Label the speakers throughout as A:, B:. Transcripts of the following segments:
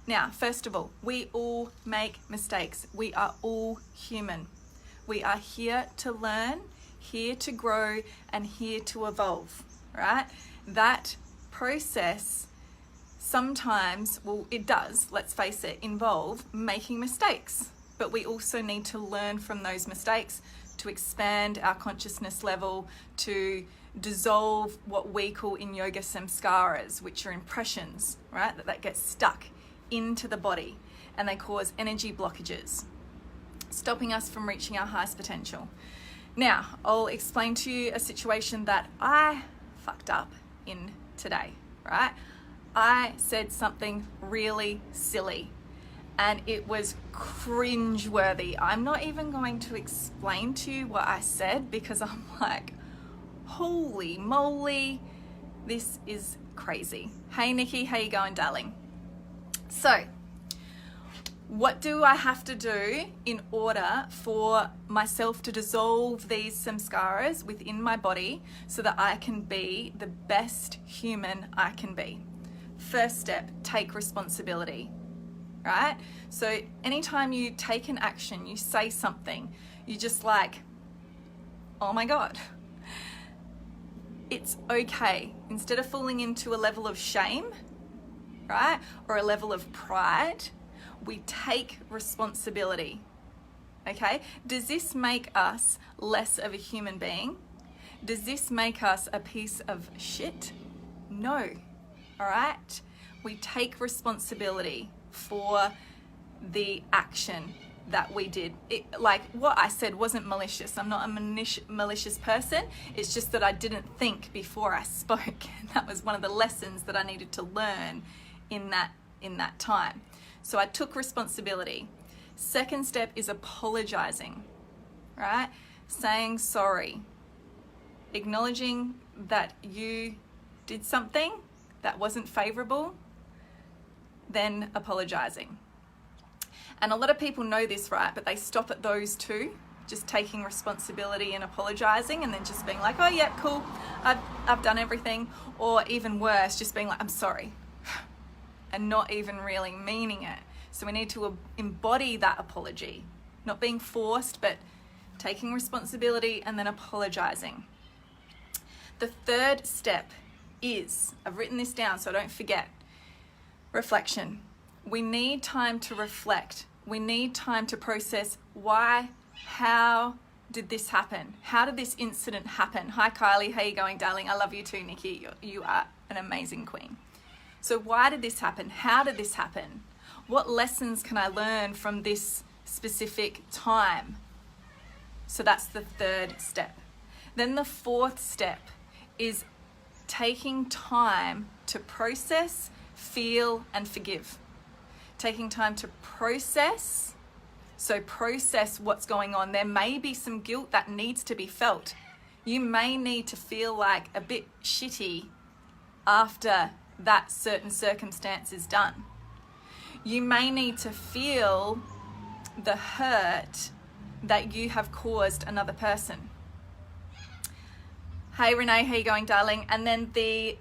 A: Now, first of all, we all make mistakes. We are all human. We are here to learn, here to grow, and here to evolve, right? That process sometimes, well, it does, let's face it, involve making mistakes. But we also need to learn from those mistakes to expand our consciousness level, to dissolve what we call in yoga samskaras, which are impressions, right? That get stuck into the body and they cause energy blockages, stopping us from reaching our highest potential. Now, I'll explain to you a situation that I fucked up in today, right? I said something really silly and it was cringe-worthy. I'm not even going to explain to you what I said because I'm like, holy moly, this is crazy. Hey Nikki, how you going, darling? So, what do I have to do in order for myself to dissolve these samskaras within my body so that I can be the best human I can be? First step, take responsibility, right? So anytime you take an action, you say something, you just like, oh my God, it's okay. Instead of falling into a level of shame, right, or a level of pride, we take responsibility, okay? Does this make us less of a human being? Does this make us a piece of shit? No, all right? We take responsibility for the action that we did. Like what I said wasn't malicious. I'm not a malicious person. It's just that I didn't think before I spoke. And that was one of the lessons that I needed to learn in that time. So I took responsibility. Second step is apologizing, right? Saying sorry. Acknowledging that you did something that wasn't favorable, then apologizing. And a lot of people know this, right? But they stop at those two, just taking responsibility and apologizing and then just being like, oh yeah, cool, I've done everything. Or even worse, just being like, I'm sorry. And not even really meaning it. So we need to embody that apology, not being forced, but taking responsibility and then apologizing. The third step is, I've written this down so I don't forget, reflection. We need time to reflect. We need time to process why, how did this happen? How did this incident happen? Hi Kylie, how you going, darling? I love you too, Nikki. You are an amazing queen. So why did this happen? How did this happen? What lessons can I learn from this specific time? So that's the third step. Then the fourth step is taking time to process, feel, and forgive. Taking time to process. So process what's going on. There may be some guilt that needs to be felt. You may need to feel like a bit shitty after that certain circumstance is done. You may need to feel the hurt that you have caused another person. Hey Renee, how you going, darling? And then the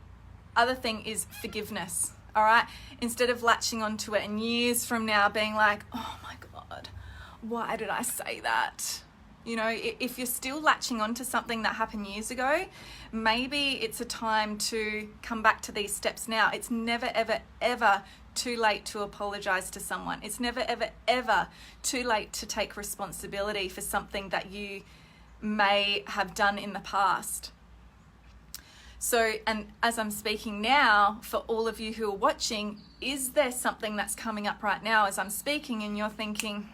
A: other thing is forgiveness, all right? Instead of latching onto it and years from now being like, oh my God, why did I say that? You know, if you're still latching onto something that happened years ago, maybe it's a time to come back to these steps now. It's never, ever, ever too late to apologize to someone. It's never, ever, ever too late to take responsibility for something that you may have done in the past. So, and as I'm speaking now, for all of you who are watching, is there something that's coming up right now as I'm speaking and you're thinking,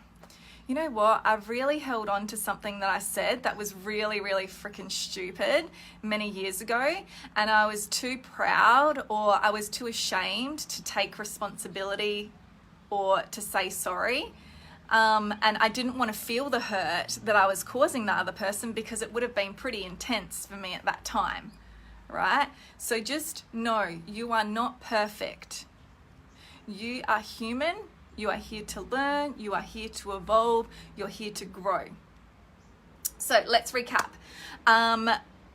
A: you know what, I've really held on to something that I said that was really, really freaking stupid many years ago, and I was too proud or I was too ashamed to take responsibility or to say sorry. And I didn't want to feel the hurt that I was causing the other person because it would have been pretty intense for me at that time, right? So just know you are not perfect. You are human. You are here to learn, you are here to evolve, you're here to grow. So let's recap.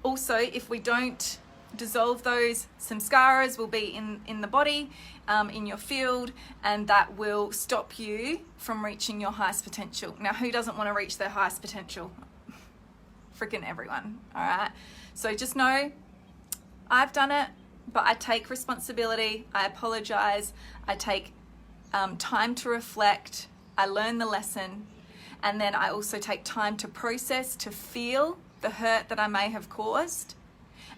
A: Also, if we don't dissolve those samskaras, will be in the body, in your field, and that will stop you from reaching your highest potential. Now, who doesn't want to reach their highest potential? Freaking everyone, all right? So just know, I've done it, but I take responsibility, I apologize, I take time to reflect, I learn the lesson, and then I also take time to process, to feel the hurt that I may have caused,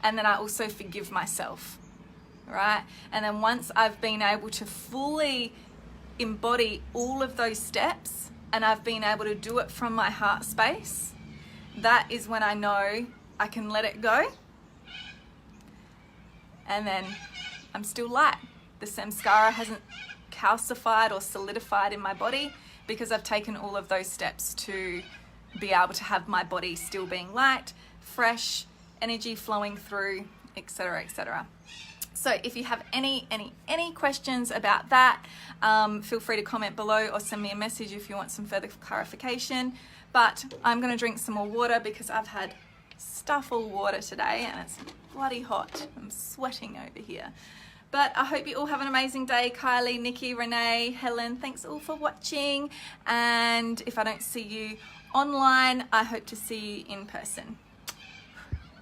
A: and then I also forgive myself, right? And then once I've been able to fully embody all of those steps, and I've been able to do it from my heart space, that is when I know I can let it go, and then I'm still light. The samskara hasn't calcified or solidified in my body because I've taken all of those steps to be able to have my body still being light, fresh, energy flowing through, etc., etc. So if you have any questions about that, feel free to comment below or send me a message if you want some further clarification. But I'm going to drink some more water because I've had stuffle water today and it's bloody hot. I'm sweating over here. But I hope you all have an amazing day. Kylie, Nikki, Renee, Helen, thanks all for watching. And if I don't see you online, I hope to see you in person.